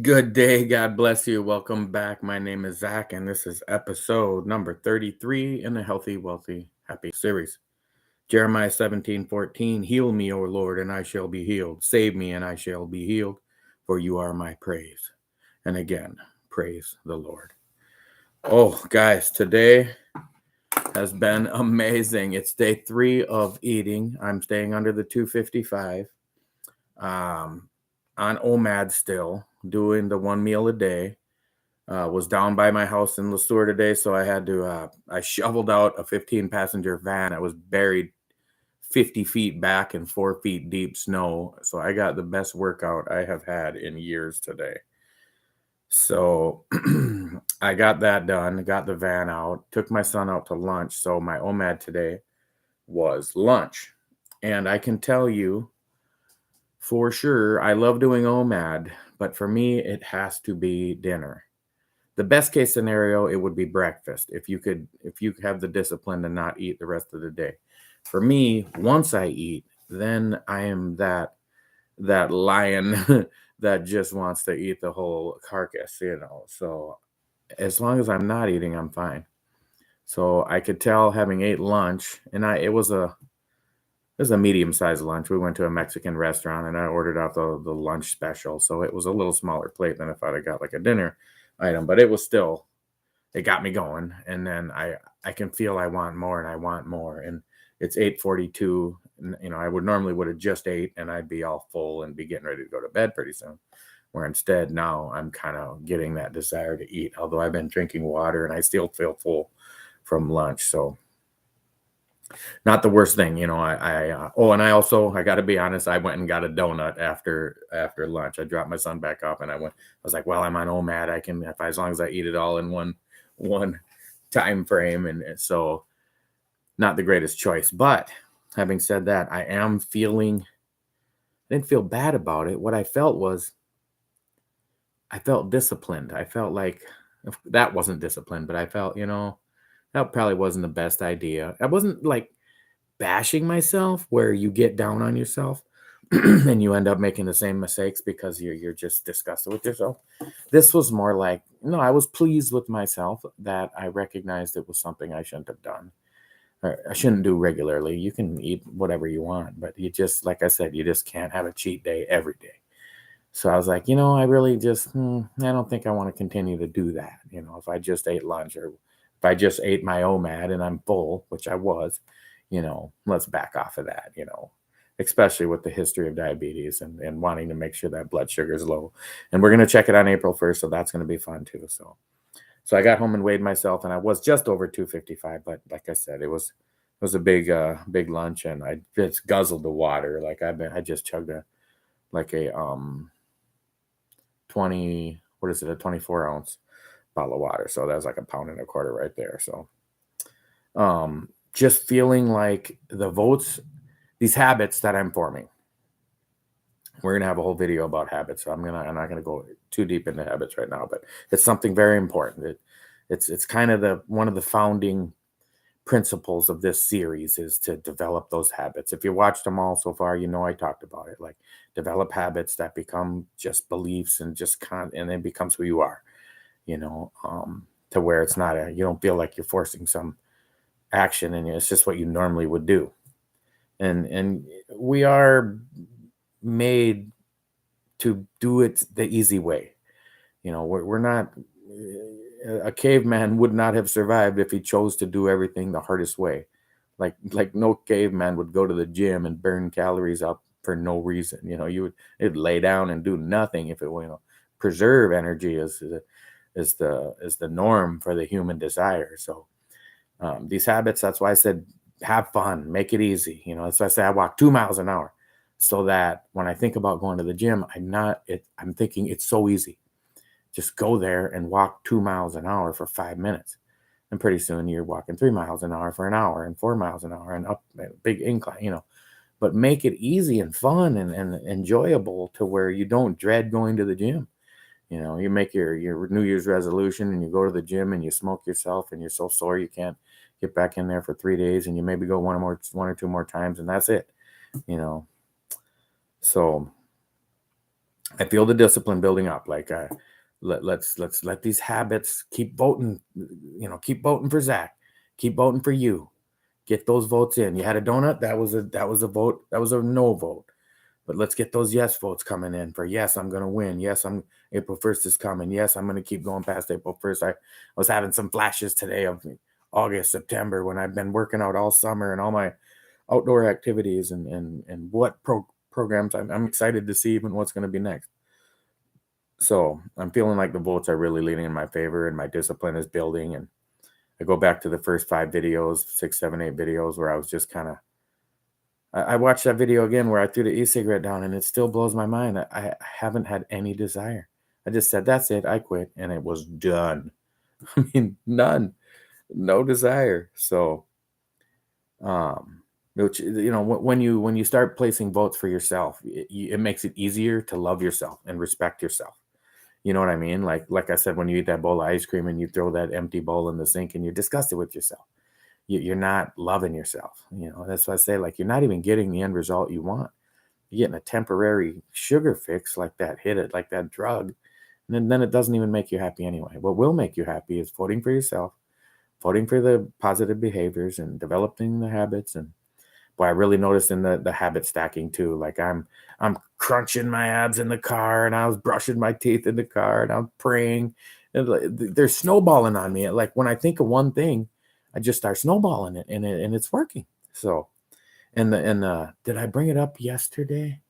Good day. God bless you. Welcome back. My name is Zach, and this is episode number 33 in the Healthy, Wealthy, Happy series. Jeremiah 17:14. Heal me, O Lord, and I shall be healed. Save me, and I shall be healed, for you are my praise. And again, praise the Lord. Oh, guys, today has been amazing. It's day 3 of eating. I'm staying under the 255. On omad still, doing the one meal a day. Was down by my house in Lesueur today, so I shoveled out a 15 passenger van that was buried 50 feet back in 4 feet deep snow. So I got the best workout I have had in years today. So I got that done, got the van out, took my son out to lunch. So my omad today was lunch. And I can tell you for sure, I love doing omad, but for me, it has to be dinner. The best case scenario, it would be breakfast if you have the discipline to not eat the rest of the day. For me, once I eat, then I am that lion that just wants to eat the whole carcass. So as long as I'm not eating, I'm fine. So I could tell having ate lunch, and it was a medium-sized lunch. We went to a Mexican restaurant, and I ordered out the lunch special. So it was a little smaller plate than if I'd have got like a dinner item, but it got me going. And then I can feel I want more and I want more. And it's 8:42. I would have just ate and I'd be all full and be getting ready to go to bed pretty soon. Where instead now I'm kind of getting that desire to eat, although I've been drinking water and I still feel full from lunch. So not the worst thing. And I got to be honest, I went and got a donut after lunch. I dropped my son back off and I was like, well, I'm on omad. I can, if I, as long as I eat it all in one time frame. And so not the greatest choice, but having said that, I didn't feel bad about it. What I felt was I felt disciplined. I felt like that wasn't disciplined, but I felt, that probably wasn't the best idea. I wasn't like bashing myself where you get down on yourself and you end up making the same mistakes because you're just disgusted with yourself. This was more like, no, I was pleased with myself that I recognized it was something I shouldn't have done. Or I shouldn't do regularly. You can eat whatever you want, but you just, like I said, you just can't have a cheat day every day. So I was like, I really just, I don't think I want to continue to do that. If I just ate lunch or if I just ate my OMAD and I'm full, which I was, let's back off of that, especially with the history of diabetes and wanting to make sure that blood sugar is low. And we're going to check it on April 1st. So that's going to be fun too. So I got home and weighed myself and I was just over 255. But like I said, it was a big lunch and I just guzzled the water. Like I just chugged a 20, what is it, a 24-ounce bottle of water. So that was like a pound and a quarter right there. So just feeling like these habits that I'm forming. We're gonna have a whole video about habits. So I'm not gonna go too deep into habits right now, but it's something very important. It's kind of one of the founding principles of this series is to develop those habits. If you watched them all so far, I talked about it. Like develop habits that become just beliefs and and then becomes who you are. To where it's not you don't feel like you're forcing some action and it's just what you normally would do. And we are made to do it the easy way. We're not a caveman would not have survived if he chose to do everything the hardest way. Like no caveman would go to the gym and burn calories up for no reason. It'd lay down and do nothing if it preserve energy is the norm for the human desire. So these habits, that's why I said have fun, make it easy. That's why I say I walk 2 miles an hour, so that when I think about going to the gym, I'm thinking it's so easy. Just go there and walk 2 miles an hour for 5 minutes. And pretty soon you're walking 3 miles an hour for an hour and 4 miles an hour and up a big incline, but make it easy and fun and enjoyable to where you don't dread going to the gym. You make your New Year's resolution and you go to the gym and you smoke yourself and you're so sore you can't get back in there for 3 days and you maybe go one or two more times and that's it. So I feel the discipline building up. Like let's let these habits keep voting. Keep voting for Zach. Keep voting for you. Get those votes in. You had a donut. That was a vote. That was a no vote. But let's get those yes votes coming in for yes, I'm gonna win. Yes, April 1st is coming. Yes, I'm gonna keep going past April 1st. I was having some flashes today of August, September when I've been working out all summer and all my outdoor activities and what programs I'm excited to see even what's gonna be next. So I'm feeling like the votes are really leaning in my favor and my discipline is building. And I go back to the first 5 videos, 6, 7, 8 videos where I was just kind of I watched that video again where I threw the e-cigarette down and it still blows my mind. I haven't had any desire. I just said, that's it. I quit. And it was done. I mean, none, no desire. So, which, when you start placing votes for yourself, it makes it easier to love yourself and respect yourself. You know what I mean? Like I said, when you eat that bowl of ice cream and you throw that empty bowl in the sink and you're disgusted with yourself, you're not loving yourself. That's why I say, like, you're not even getting the end result you want. You're getting a temporary sugar fix, like that like that drug. And then it doesn't even make you happy anyway. What will make you happy is voting for yourself, voting for the positive behaviors and developing the habits. And boy, I really noticed in the habit stacking too. Like I'm crunching my abs in the car and I was brushing my teeth in the car and I'm praying. And they're snowballing on me. Like when I think of one thing, I just start snowballing it and it's working. So, did I bring it up yesterday?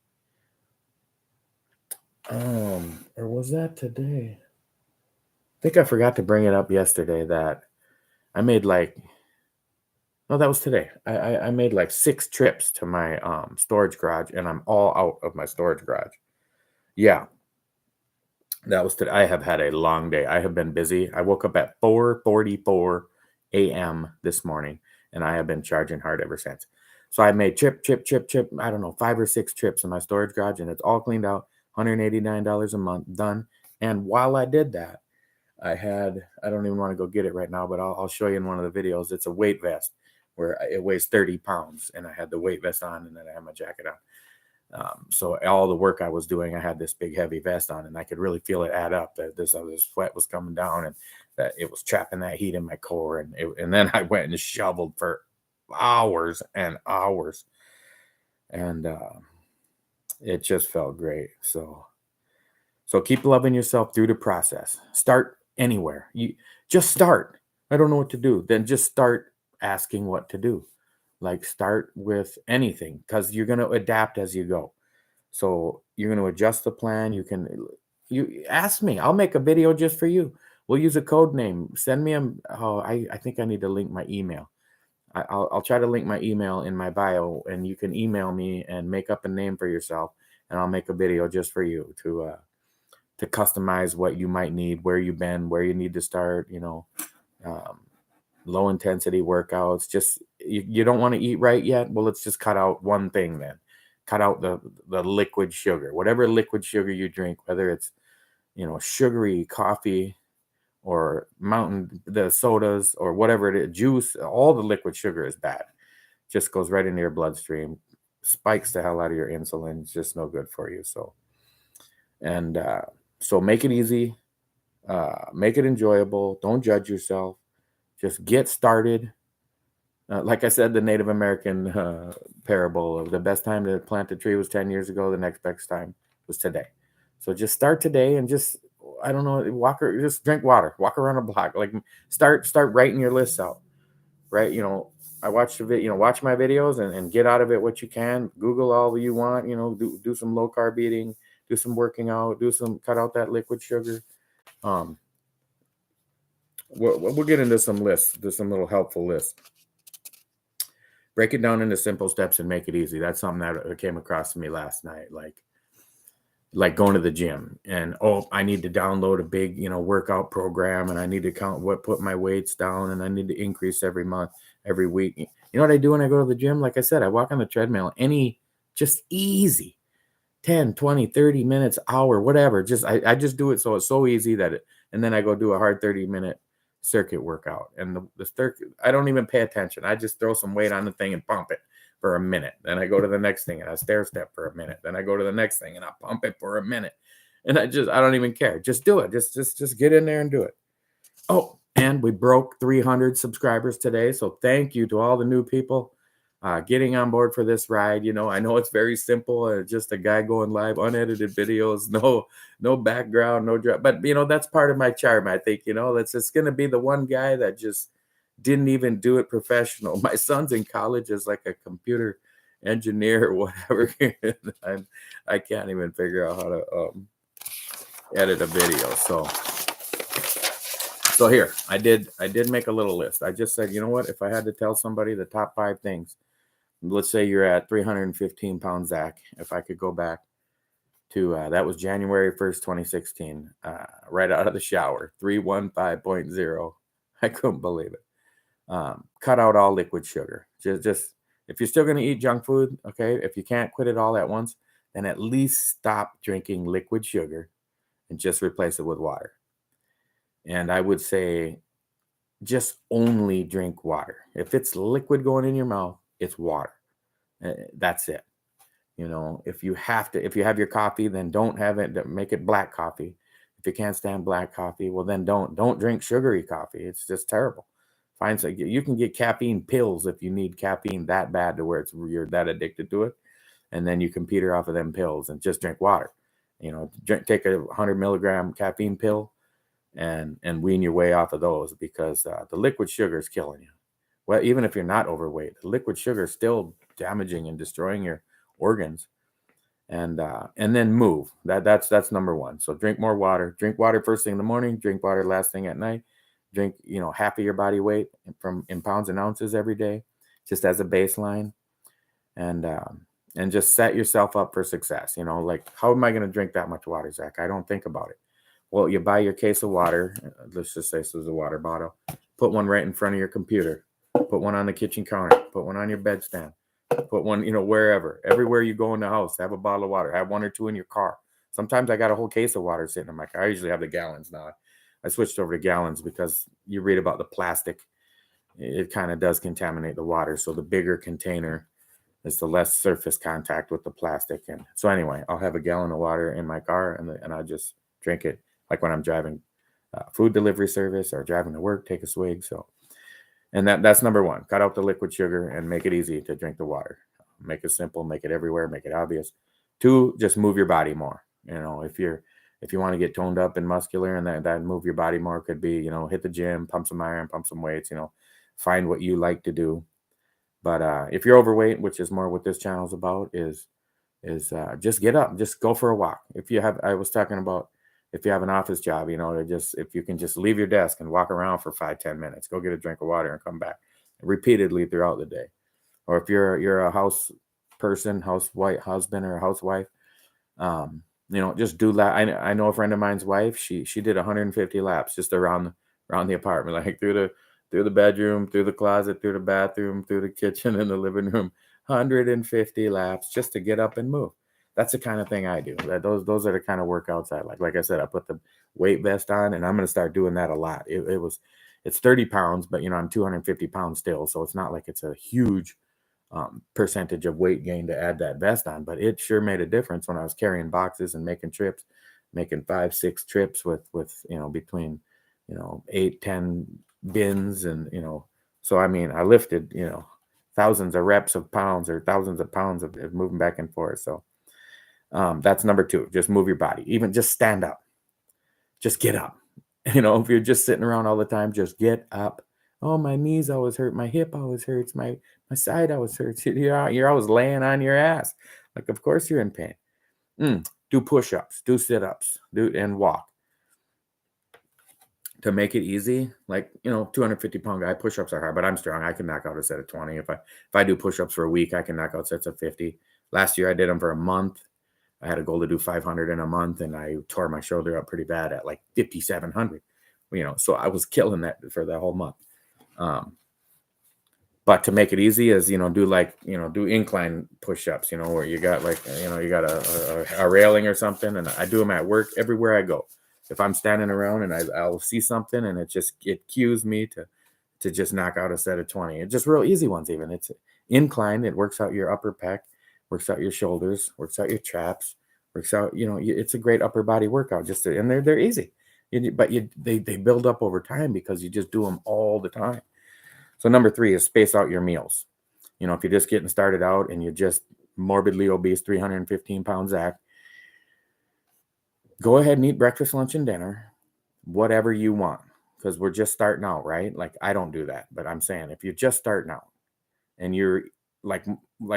Or was that today? I think I forgot to bring it up yesterday that I made no, that was today. I made like 6 trips to my storage garage and I'm all out of my storage garage. Yeah, that was today. I have had a long day. I have been busy. I woke up at 4:44 a.m. this morning and I have been charging hard ever since. So I made chip. I don't know, 5 or 6 trips in my storage garage and it's all cleaned out. $189 a month done. And while I did that, I don't even want to go get it right now, but I'll show you in one of the videos. It's a weight vest where it weighs 30 pounds and I had the weight vest on and then I had my jacket on. So all the work I was doing, I had this big heavy vest on and I could really feel it add up that this sweat was coming down and that it was trapping that heat in my core. And then I went and shoveled for hours and hours and it just felt great. So keep loving yourself through the process. Start anywhere. You just start. I don't know what to do. Then just start asking what to do. Like start with anything because you're going to adapt as you go. So you're going to adjust the plan. You ask me. I'll make a video just for you. We'll use a code name. Send me I think I need to link my email. I'll try to link my email in my bio and you can email me and make up a name for yourself and I'll make a video just for you to customize what you might need, where you've been, where you need to start, low intensity workouts. Just you don't want to eat right yet. Well, let's just cut out one thing then. Cut out the liquid sugar, whatever liquid sugar you drink, whether it's, sugary coffee or the sodas or whatever it is, juice, all the liquid sugar is bad. Just goes right into your bloodstream, spikes the hell out of your insulin. It's just no good for you. So make it easy, make it enjoyable. Don't judge yourself. Just get started. Like I said, the Native American parable of the best time to plant a tree was 10 years ago. The next best time was today. So just start today and just, I don't know, just drink water, walk around a block. Like start writing your lists out, right? I watch watch my videos and get out of it what you can. Google all you want, do some low carb eating, do some working out, cut out that liquid sugar. We'll get into some lists, some little helpful lists. Break it down into simple steps and make it easy. That's something that came across to me last night. Like going to the gym and, I need to download a big, workout program and I need to put my weights down and I need to increase every month, every week. You know what I do when I go to the gym? Like I said, I walk on the treadmill, just easy, 10, 20, 30 minutes, hour, whatever. I just do it. So it's so easy and then I go do a hard 30-minute circuit workout. And the circuit, I don't even pay attention. I just throw some weight on the thing and pump it for a minute. Then I go to the next thing and I stair step for a minute. Then I go to the next thing and I pump it for a minute. And I don't even care. Just do it. Just get in there and do it. Oh, and we broke 300 subscribers today. So thank you to all the new people getting on board for this ride. I know it's very simple. Just a guy going live, unedited videos, no background, no drop. But that's part of my charm. I think that's it's going to be the one guy that just didn't even do it professional. My son's in college as like a computer engineer or whatever. I can't even figure out how to edit a video. So here, I did make a little list. I just said, you know what? If I had to tell somebody the top 5 things, let's say you're at 315 pounds, Zach. If I could go back to that was January 1st, 2016, right out of the shower, 315.0. I couldn't believe it. Cut out all liquid sugar. Just if you're still going to eat junk food, okay, if you can't quit it all at once, then at least stop drinking liquid sugar and just replace it with water. And I would say just only drink water. If it's liquid going in your mouth, it's water. That's it. If you have your coffee, then don't have it. Make it black coffee. If you can't stand black coffee, well, then don't drink sugary coffee. It's just terrible. You can get caffeine pills if you need caffeine that bad to where you're that addicted to it, and then you can peter off of them pills and just drink water. Take a 100 milligram caffeine pill and wean your way off of those, because the liquid sugar is killing you. Well, even if you're not overweight, the liquid sugar is still damaging and destroying your organs. And then move. That's number 1. So drink more water. Drink water first thing in the morning. Drink water last thing at night. Drink half of your body weight in pounds and ounces every day, just as a baseline, and just set yourself up for success. Like, how am I going to drink that much water, Zach? I don't think about it. Well, you buy your case of water. Let's just say this is a water bottle. Put one right in front of your computer. Put one on the kitchen counter. Put one on your bedstand. Put one, wherever. Everywhere you go in the house, have a bottle of water. Have 1 or 2 in your car. Sometimes I got a whole case of water sitting in my car. I usually have the gallons now. I switched over to gallons because you read about the plastic. It kind of does contaminate the water. So the bigger container is the less surface contact with the plastic. And so anyway, I'll have a gallon of water in my car and I just drink it. Like when I'm driving food delivery service or driving to work, take a swig. So, and that's number 1. Cut out the liquid sugar and make it easy to drink the water. Make it simple, make it everywhere, make it obvious. 2, just move your body more. If you want to get toned up and muscular, and that move your body more could be, hit the gym, pump some iron, pump some weights, find what you like to do. But if you're overweight, which is more what this channel is about, is just get up, just go for a walk. I was talking about, if you have an office job, if you can just leave your desk and walk around for 5-10 minutes, go get a drink of water and come back repeatedly throughout the day. Or if you're a house person, husband or housewife, just do that. I know a friend of mine's wife, she did 150 laps just around the apartment, like through the bedroom, through the closet, through the bathroom, through the kitchen and the living room. 150 laps just to get up and move. That's the kind of thing I do. Those are the kind of workouts I like. Like I said, I put the weight vest on, and I'm going to start doing that a lot. It's 30 pounds, but I'm 250 pounds still, so it's not like it's a huge percentage of weight gain to add that vest on. But it sure made a difference when I was carrying boxes and making trips, making 5-6 trips with between 8-10 bins, and so I mean I lifted thousands of reps of pounds or thousands of pounds of moving back and forth. So that's number 2. Just move your body. Even just stand up. Just get up. If you're just sitting around all the time, just get up. Oh, my knees always hurt. My hip always hurts. My side always hurts. You're always laying on your ass. Like, of course you're in pain. Do push-ups. Do sit-ups. And walk. To make it easy, like 250-pound guy, push-ups are hard, but I'm strong. I can knock out a set of 20. If I do push-ups for a week, I can knock out sets of 50. Last year I did them for a month. I had a goal to do 500 in a month, and I tore my shoulder up pretty bad at like 5,700. So I was killing that for the whole month. But to make it easy is, do incline push-ups, where you got you got a railing or something, and I do them at work everywhere I go. If I'm standing around and I'll see something and it cues me to just knock out a set of 20. It's just real easy ones. Even it's incline. It works out your upper pec, works out your shoulders, works out your traps, Works out, it's a great upper body workout and they're easy. But they build up over time because you just do them all the time. So number 3 is space out your meals. If you're just getting started out and you're just morbidly obese, 315 pounds Zach, go ahead and eat breakfast, lunch, and dinner, whatever you want, because we're just starting out, right? Like, I don't do that, but I'm saying if you're just starting out and you're like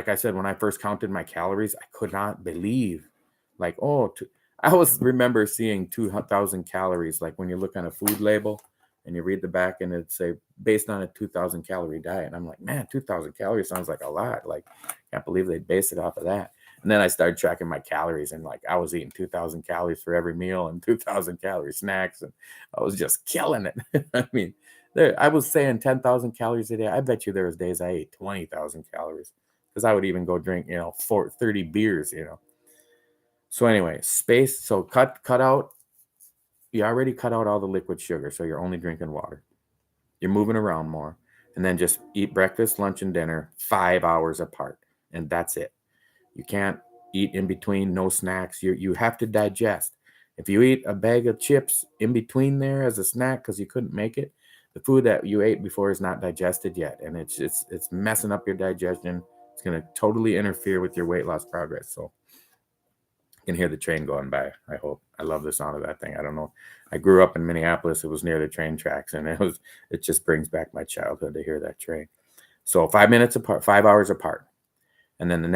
I said, when I first counted my calories, I could not believe, like, I was remember seeing 2,000 calories, like when you look on a food label and you read the back and it'd say based on a 2,000 calorie diet. And I'm like, man, 2,000 calories sounds like a lot. Like, can't believe they base it off of that. And then I started tracking my calories, and like I was eating 2,000 calories for every meal and 2,000 calorie snacks, and I was just killing it. I mean, I was saying 10,000 calories a day. I bet you there was days I ate 20,000 calories because I would even go drink, 30 beers. So anyway, space. So cut out. You already cut out all the liquid sugar, so you're only drinking water. You're moving around more, and then just eat breakfast, lunch, and dinner 5 hours apart, and that's it. You can't eat in between, no snacks. You have to digest. If you eat a bag of chips in between there as a snack because you couldn't make it, the food that you ate before is not digested yet, and it's messing up your digestion. It's going to totally interfere with your weight loss progress. So you can hear the train going by. I hope. I love the sound of that thing. I don't know. I grew up in Minneapolis. It was near the train tracks, and it just brings back my childhood to hear that train. So 5 minutes apart, 5 hours apart. And then the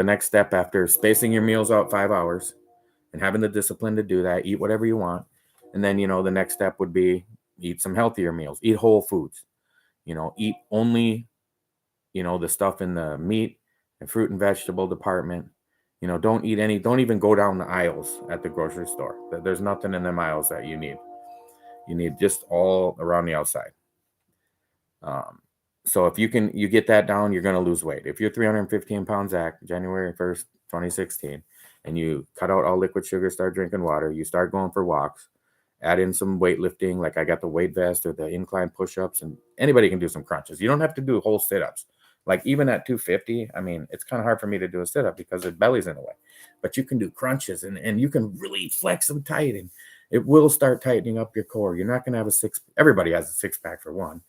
next step after spacing your meals out 5 hours and having the discipline to do that, eat whatever you want. And then, the next step would be eat some healthier meals, eat whole foods, eat only, the stuff in the meat and fruit and vegetable department. Don't even go down the aisles at the grocery store. There's nothing in them aisles that you need. You need just all around the outside. So if you get that down, you're going to lose weight. If you're 315 pounds January 1st, 2016, and you cut out all liquid sugar, start drinking water, you start going for walks, add in some weightlifting, like I got the weight vest or the incline push-ups, and anybody can do some crunches. You don't have to do whole sit-ups. Like even at 250, I mean, it's kind of hard for me to do a sit-up because the belly's in the way. But you can do crunches and you can really flex them tight, and it will start tightening up your core. You're not going to have everybody has a six-pack for one,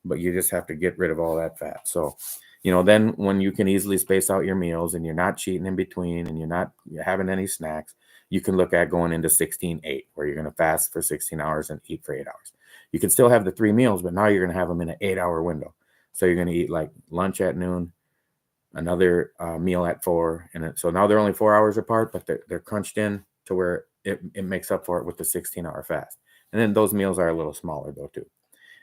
but you just have to get rid of all that fat. So, then when you can easily space out your meals and you're not cheating in between and you're not having any snacks, you can look at going into 16-8, where you're going to fast for 16 hours and eat for 8 hours. You can still have the 3 meals, but now you're going to have them in an 8-hour window. So you're going to eat like lunch at noon, another meal at 4. And so now they're only 4 hours apart, but they're crunched in to where it makes up for it with the 16-hour fast. And then those meals are a little smaller though too.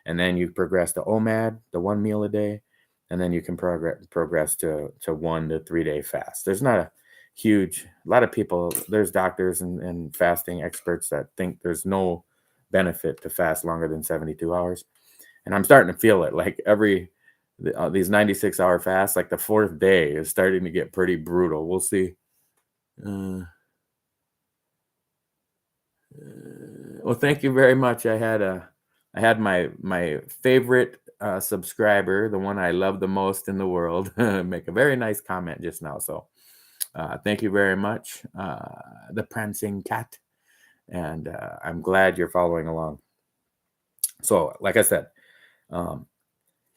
And then you progress to OMAD, the 1 meal a day, and then you can progress to 1 to 3 day fast. There's not a lot of people, there's doctors and fasting experts that think there's no benefit to fast longer than 72 hours. And I'm starting to feel it. Like these 96-hour fasts, like the 4th day is starting to get pretty brutal. We'll see. Well, thank you very much. I had my favorite subscriber, the one I love the most in the world, make a very nice comment just now. So thank you very much, the prancing cat. And I'm glad you're following along. So like I said,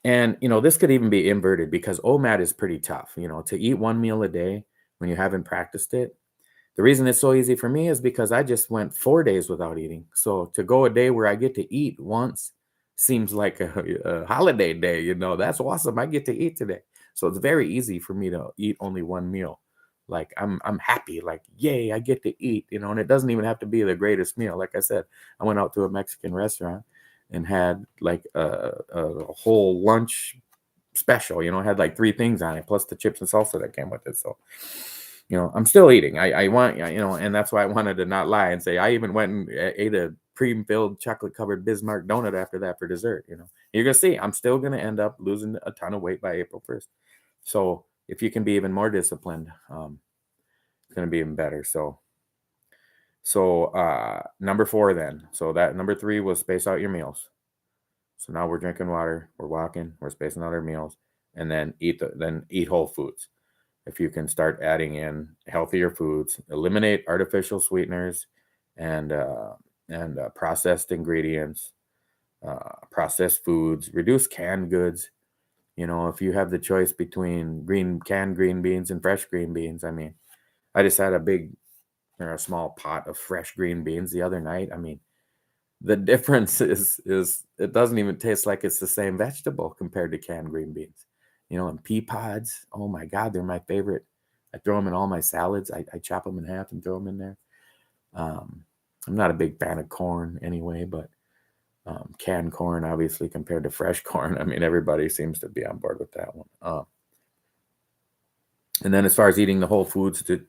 and this could even be inverted because OMAD is pretty tough, to eat 1 meal a day when you haven't practiced it. The reason it's so easy for me is because I just went 4 days without eating. So to go a day where I get to eat once seems like a holiday day, that's awesome. I get to eat today. So it's very easy for me to eat only 1 meal. Like I'm happy, like, yay, I get to eat, and it doesn't even have to be the greatest meal. Like I said, I went out to a Mexican restaurant and had like a whole lunch special, it had like 3 things on it, plus the chips and salsa that came with it. So, I'm still eating. I want, and that's why I wanted to not lie and say I even went and ate a cream-filled chocolate-covered Bismarck donut after that for dessert. You're gonna see I'm still gonna end up losing a ton of weight by April 1st. So if you can be even more disciplined, it's gonna be even better. So number 4 then. So that number 3 was space out your meals. So now we're drinking water, we're walking, we're spacing out our meals, and then eat whole foods. if you can start adding in healthier foods, eliminate artificial sweeteners and processed ingredients, processed foods, reduce canned goods. If you have the choice between canned green beans and fresh green beans, I mean, I just had a big or a small pot of fresh green beans the other night. I mean, the difference is it doesn't even taste like it's the same vegetable compared to canned green beans. And pea pods, oh my God, they're my favorite. I throw them in all my salads. I chop them in half and throw them in there. I'm not a big fan of corn anyway, but canned corn, obviously, compared to fresh corn, I mean, everybody seems to be on board with that one. And then as far as eating the whole foods to,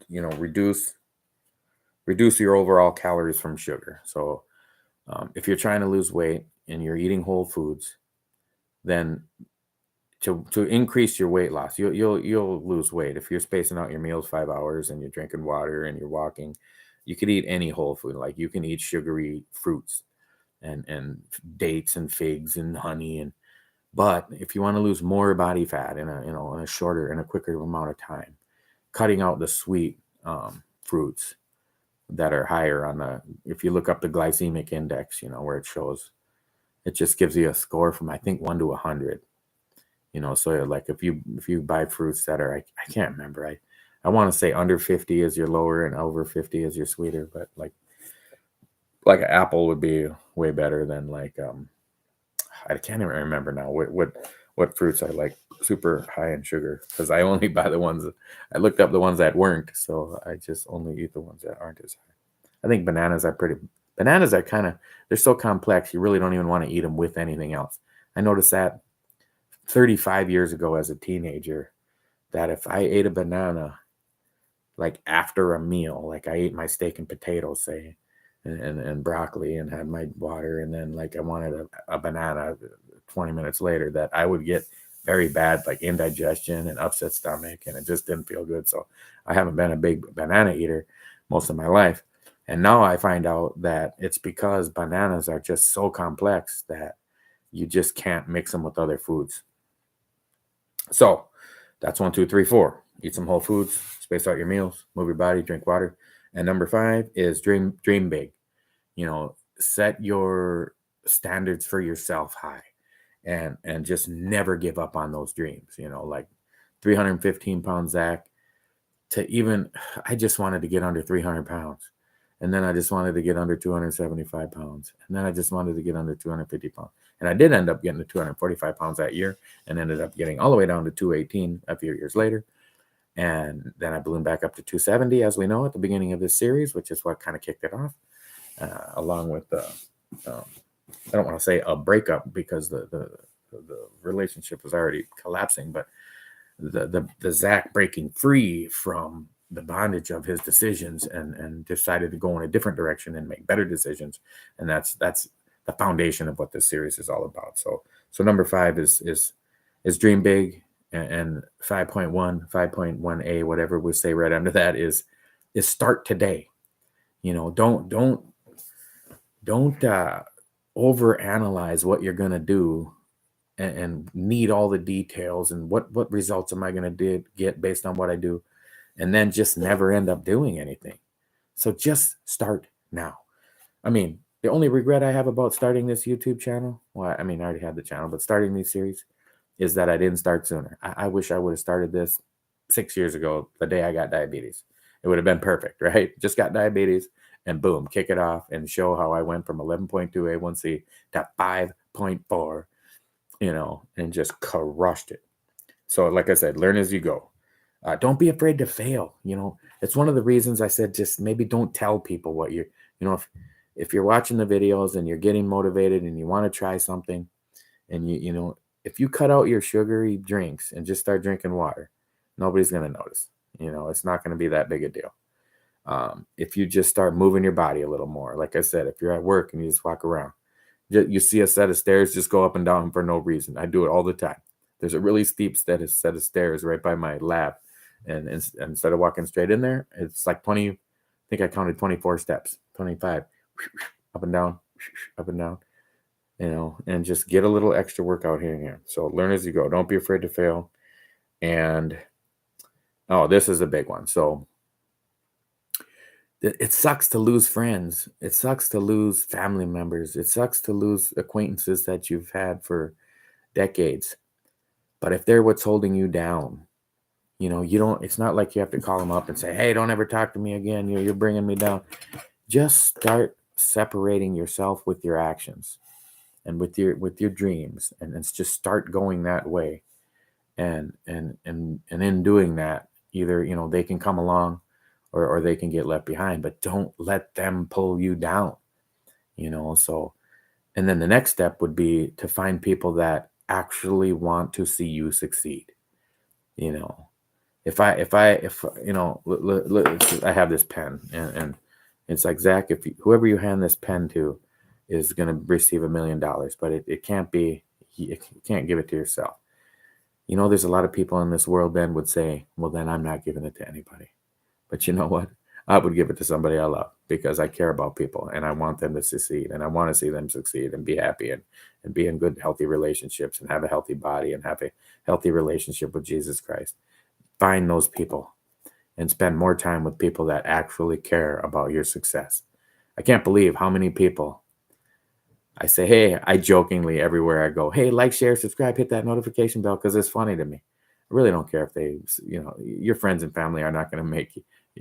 reduce your overall calories from sugar. So if you're trying to lose weight and you're eating whole foods, then to increase your weight loss, you'll lose weight if you're spacing out your meals 5 hours and you're drinking water and you're walking. You could eat any whole food, like you can eat sugary fruits and dates and figs and honey, but if you want to lose more body fat in a quicker amount of time, cutting out the sweet fruits that are higher if you look up the glycemic index, where it just gives you a score from, I think, 1 to 100. So like if you buy fruits that are, I can't remember, I want to say under 50 is your lower and over 50 is your sweeter, but like an apple would be way better than like I can't even remember now what fruits I like super high in sugar, because I only buy the ones I looked up the ones that weren't, so I just only eat the ones that aren't as high. I think bananas are kind of, they're so complex you really don't even want to eat them with anything else. I noticed that 35 years ago as a teenager, that if I ate a banana like after a meal, like I ate my steak and potatoes, say, and broccoli and had my water, and then like I wanted a banana 20 minutes later, that I would get very bad like indigestion and upset stomach, and it just didn't feel good. So I haven't been a big banana eater most of my life. And now I find out that it's because bananas are just so complex that you just can't mix them with other foods. So that's 1, 2, 3, 4. Eat some whole foods, space out your meals, move your body, drink water. And number 5 is dream big. Set your standards for yourself high, and just never give up on those dreams. Like 315 pound Zach, I just wanted to get under 300 pounds. And then I just wanted to get under 275 pounds. And then I just wanted to get under 250 pounds. And I did end up getting to 245 pounds that year, and ended up getting all the way down to 218 a few years later. And then I ballooned back up to 270, as we know, at the beginning of this series, which is what kind of kicked it off, along with I don't want to say a breakup, because the relationship was already collapsing, but the Zach breaking free from the bondage of his decisions and decided to go in a different direction and make better decisions. And that's the foundation of what this series is all about. So number 5 is dream big, and 5.1A, whatever we say right under that, is start today. Don't overanalyze what you're going to do and need all the details and what results am I going to get based on what I do, and then just never end up doing anything. So just start now. I mean, the only regret I have about starting this YouTube channel, well, I mean, I already had the channel, but starting these series, is that I didn't start sooner. I wish I would have started this 6 years ago, the day I got diabetes. It would have been perfect, right? Just got diabetes, and boom, kick it off and show how I went from 11.2 A1C to 5.4, and just crushed it. So like I said, learn as you go. Don't be afraid to fail. It's one of the reasons I said, just maybe don't tell people what if you're watching the videos and you're getting motivated and you want to try something, and if you cut out your sugary drinks and just start drinking water, nobody's going to notice. It's not going to be that big a deal. If you just start moving your body a little more, like I said, if you're at work and you just walk around, you see a set of stairs, just go up and down for no reason. I do it all the time. There's a really steep set of stairs right by my lab. And instead of walking straight in there, it's like 20, I think I counted 24 steps, 25, up and down, and just get a little extra workout here and here. So learn as you go. Don't be afraid to fail. And Oh, this is a big one. So it sucks to lose friends. It sucks to lose family members. It sucks to lose acquaintances that you've had for decades. But if they're what's holding you down, you don't, it's not like you have to call them up and say, hey, don't ever talk to me again. You're bringing me down. Just start separating yourself with your actions and with your dreams, and it's just start going that way. And in doing that, either they can come along, or they can get left behind, but don't let them pull you down. So, and then the next step would be to find people that actually want to see you succeed. you know if I have this pen, and it's like, Zach, if whoever you hand this pen to is going to receive $1 million, but it can't be, you can't give it to yourself. There's a lot of people in this world then would say, well, then I'm not giving it to anybody. But you know what? I would give it to somebody I love, because I care about people and I want them to succeed, and I want to see them succeed and be happy, and be in good, healthy relationships, and have a healthy body, and have a healthy relationship with Jesus Christ. Find those people and spend more time with people that actually care about your success. I can't believe how many people I say, hey, I jokingly, everywhere I go, hey, like, share, subscribe, hit that notification bell, because it's funny to me. I really don't care if they, your friends and family are not going to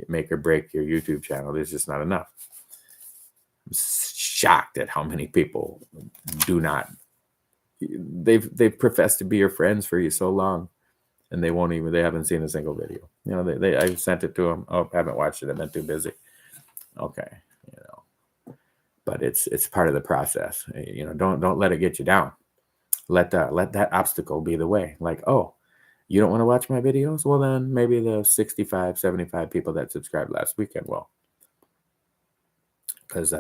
make or break your YouTube channel. There's just not enough. I'm shocked at how many people do not. They've professed to be your friends for you so long, and they haven't seen a single video. I sent it to them. Oh, haven't watched it. I've been too busy. Okay, but it's part of the process. Don't let it get you down. Let that obstacle be the way. Like, oh, you don't want to watch my videos? Well, then maybe the 65, 75 people that subscribed last weekend will, because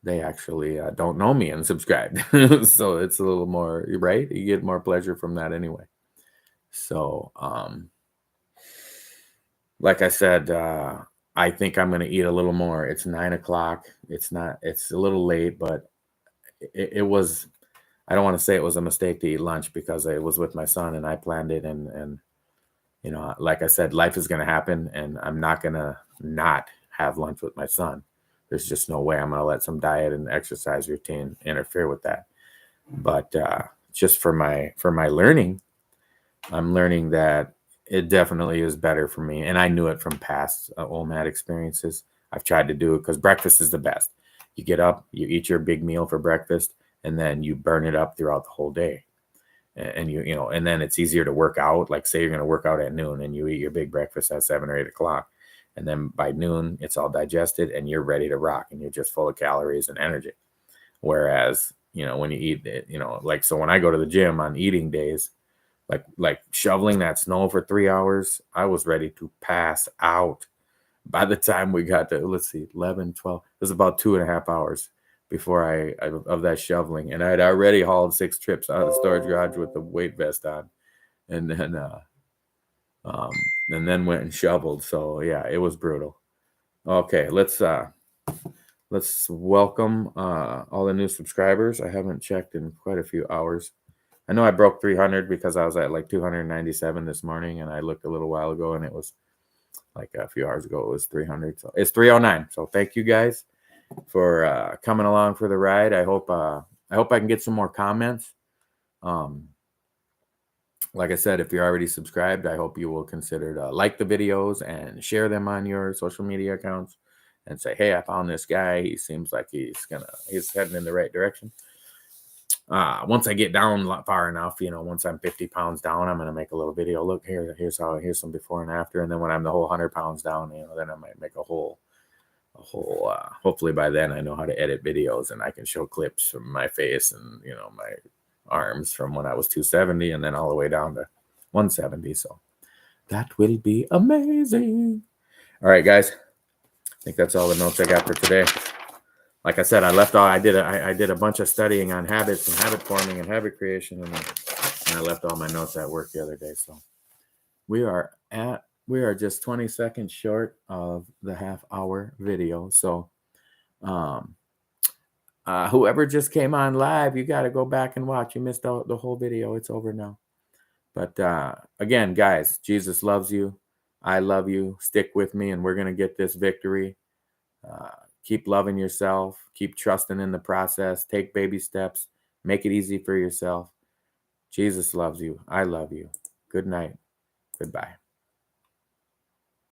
they actually don't know me and subscribed. So it's a little more, right? You get more pleasure from that anyway. So, like I said, I think I'm going to eat a little more. It's 9 o'clock. It's a little late, but it was, I don't want to say it was a mistake to eat lunch, because I was with my son and I planned it. And like I said, life is going to happen, and I'm not going to not have lunch with my son. There's just no way I'm going to let some diet and exercise routine interfere with that. But just for my learning, I'm learning that it definitely is better for me. And I knew it from past omad experiences. I've tried to do it, because breakfast is the best. You get up, you eat your big meal for breakfast, and then you burn it up throughout the whole day. And and then it's easier to work out. Like, say you're going to work out at noon, and you eat your big breakfast at 7 or 8 o'clock. And then by noon, it's all digested and you're ready to rock, and you're just full of calories and energy. Whereas, when you eat it, like, so when I go to the gym on eating days, like shoveling that snow for 3 hours, I was ready to pass out. By the time we got to, let's see, 11, 12, it was about 2.5 hours before I of that shoveling. And I had already hauled 6 trips out of the storage garage with the weight vest on. And then went and shoveled. So yeah, it was brutal. Okay, let's welcome all the new subscribers. I haven't checked in quite a few hours. I know I broke 300 because I was at like 297 this morning, and I looked a little while ago and it was like a few hours ago, it was 300. So it's 309. So thank you guys for coming along for the ride. I hope I can get some more comments. Like I said, if you're already subscribed, I hope you will consider to like the videos and share them on your social media accounts, and say, hey, I found this guy. He seems like he's heading in the right direction. Once I get down far enough, once I'm 50 pounds down, I'm going to make a little video. Look, here's some before and after. And then when I'm the whole 100 pounds down, then I might make a whole, hopefully by then I know how to edit videos, and I can show clips from my face and, my arms from when I was 270 and then all the way down to 170. So that will be amazing. All right, guys. I think that's all the notes I got for today. Like I said, I did a bunch of studying on habits and habit forming and habit creation, and I left all my notes at work the other day. So we are just 20 seconds short of the half-hour video. So whoever just came on live, you got to go back and watch. You missed the whole video. It's over now. But again, guys, Jesus loves you. I love you. Stick with me, and we're going to get this victory. Uh, keep loving yourself. Keep trusting in the process. Take baby steps. Make it easy for yourself. Jesus loves you. I love you. Good night. Goodbye.